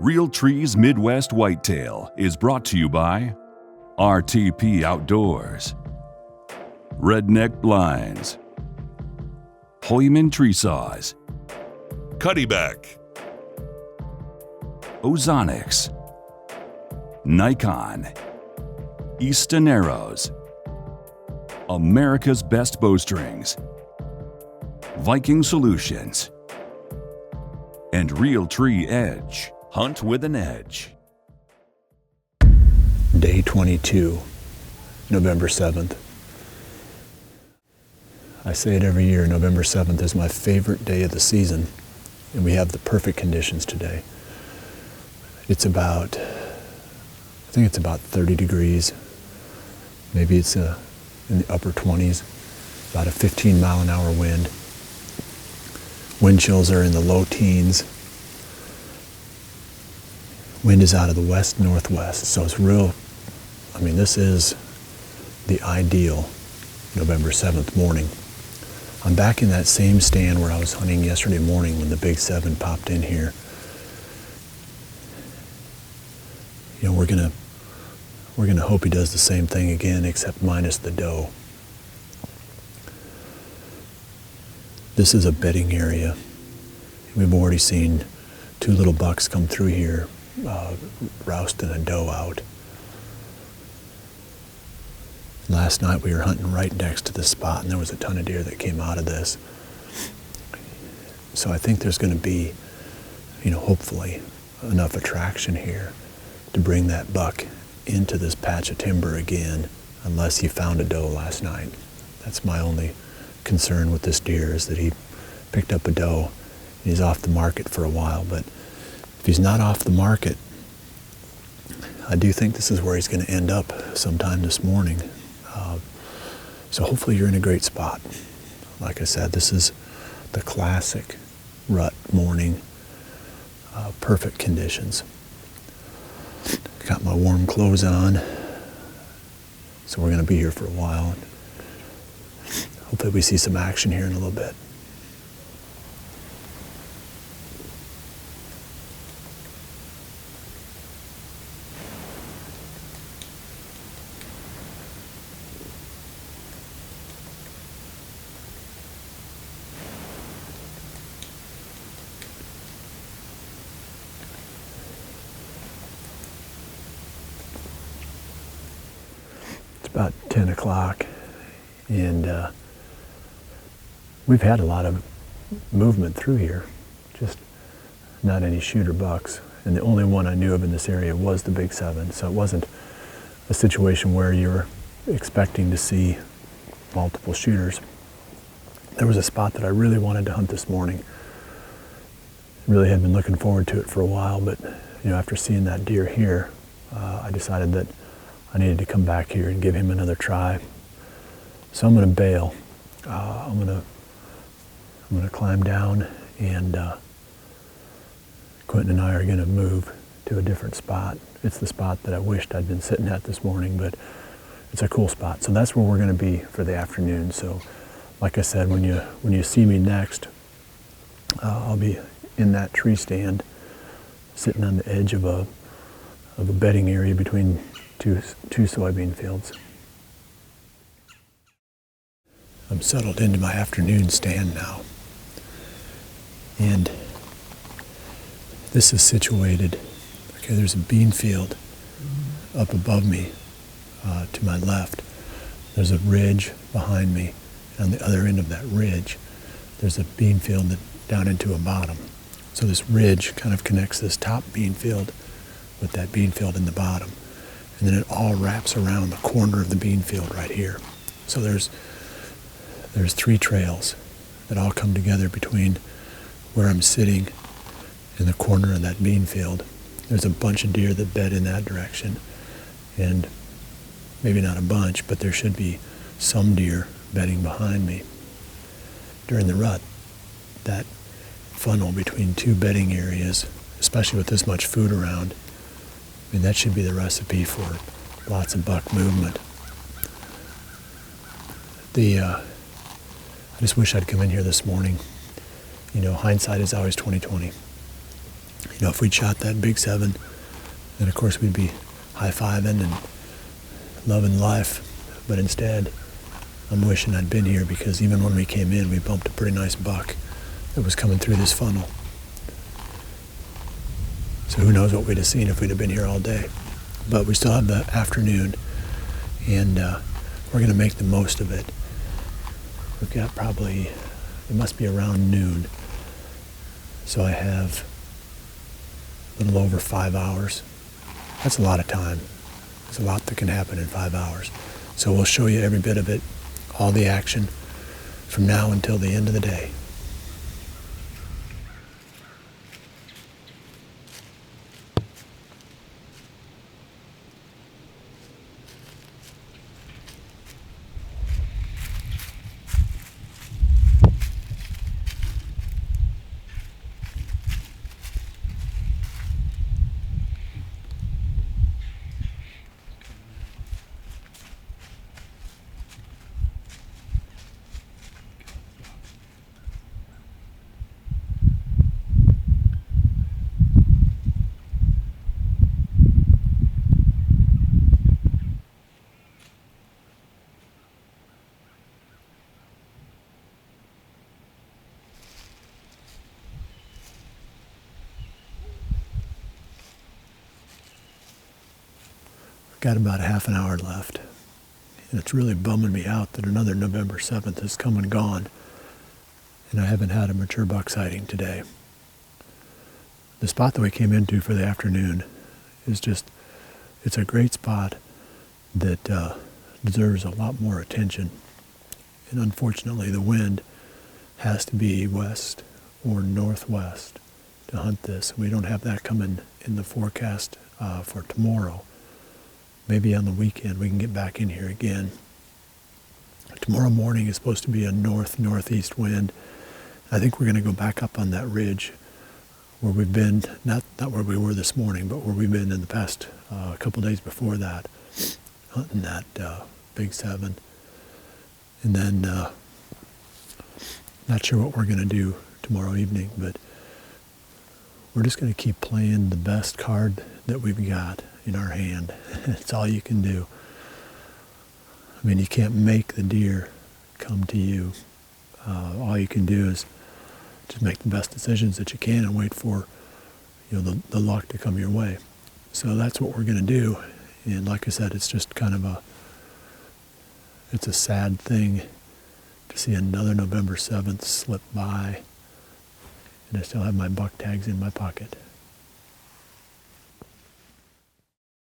Real Trees Midwest Whitetail is brought to you by RTP Outdoors, Redneck Blinds, Hoyman Tree Saws, Cuddyback, Ozonics, Nikon, Easton Arrows, America's Best Bowstrings, Viking Solutions, and Real Tree Edge. Hunt with an edge. Day 22, November 7th. I say it every year, November 7th is my favorite day of the season, and we have the perfect conditions today. It's about, I think it's about 30 degrees. Maybe it's in the upper 20s, about a 15-mile-an-hour wind. Wind chills are in the low teens. Wind is out of the west-northwest, so it's real. I mean, this is the ideal November 7th morning. I'm back in that same stand where I was hunting yesterday morning when the big 7 popped in here. You know, we're gonna hope he does the same thing again, except minus the doe. This is a bedding area. We've already seen 2 little bucks come through here, rousting a doe out. Last night we were hunting right next to this spot, and there was a ton of deer that came out of this. So I think there's going to be, you know, hopefully enough attraction here to bring that buck into this patch of timber again, unless he found a doe last night. That's my only concern with this deer, is that he picked up a doe. He's off the market for a while, but if he's not off the market, I do think this is where he's going to end up sometime this morning. So hopefully you're in a great spot. Like I said, this is the classic rut morning, perfect conditions. Got my warm clothes on, so we're going to be here for a while. Hopefully we see some action here in a little bit. About 10 o'clock, and we've had a lot of movement through here, just not any shooter bucks, and the only one I knew of in this area was the big 7, so it wasn't a situation where you were expecting to see multiple shooters. There was a spot that I really wanted to hunt this morning. Really had been looking forward to it for a while, but you know, after seeing that deer here, I decided that I needed to come back here and give him another try. So I'm going to bail. I'm going to climb down, and Quentin and I are going to move to a different spot. It's the spot that I wished I'd been sitting at this morning, but it's a cool spot. So that's where we're going to be for the afternoon. So, like I said, when you see me next, I'll be in that tree stand, sitting on the edge of a bedding area between two soybean fields. I'm settled into my afternoon stand now, and this is situated, okay, there's a bean field up above me to my left. There's a ridge behind me, and on the other end of that ridge there's a bean field down into a bottom. So this ridge kind of connects this top bean field with that bean field in the bottom. And then it all wraps around the corner of the bean field right here. So there's 3 trails that all come together between where I'm sitting and the corner of that bean field. There's a bunch of deer that bed in that direction, and maybe not a bunch, but there should be some deer bedding behind me. During the rut, that funnel between 2 bedding areas, especially with this much food around, I mean, that should be the recipe for lots of buck movement. I just wish I'd come in here this morning. You know, hindsight is always 20/20. If we'd shot that big 7, then of course we'd be high-fiving and loving life. But instead, I'm wishing I'd been here, because even when we came in, we bumped a pretty nice buck that was coming through this funnel. So who knows what we'd have seen if we'd have been here all day. But we still have the afternoon, and we're going to make the most of it. We've got probably, it must be around noon. So I have a little over 5 hours. That's a lot of time. There's a lot that can happen in 5 hours. So we'll show you every bit of it, all the action, from now until the end of the day. Got about a half an hour left, and it's really bumming me out that another November 7th has come and gone, and I haven't had a mature buck sighting today. The spot that we came into for the afternoon is just, it's a great spot that deserves a lot more attention, and unfortunately the wind has to be west or northwest to hunt this. We don't have that coming in the forecast for tomorrow. Maybe on the weekend we can get back in here again. Tomorrow morning is supposed to be a north-northeast wind. I think we're going to go back up on that ridge where we've been, not where we were this morning, but where we've been in the past couple days before that, hunting that big 7. And then, not sure what we're going to do tomorrow evening, but we're just going to keep playing the best card that we've got in our hand. It's all you can do. I mean, you can't make the deer come to you. All you can do is just make the best decisions that you can and wait for, the luck to come your way. So that's what we're going to do. And like I said, it's just kind of it's a sad thing to see another November 7th slip by, and I still have my buck tags in my pocket.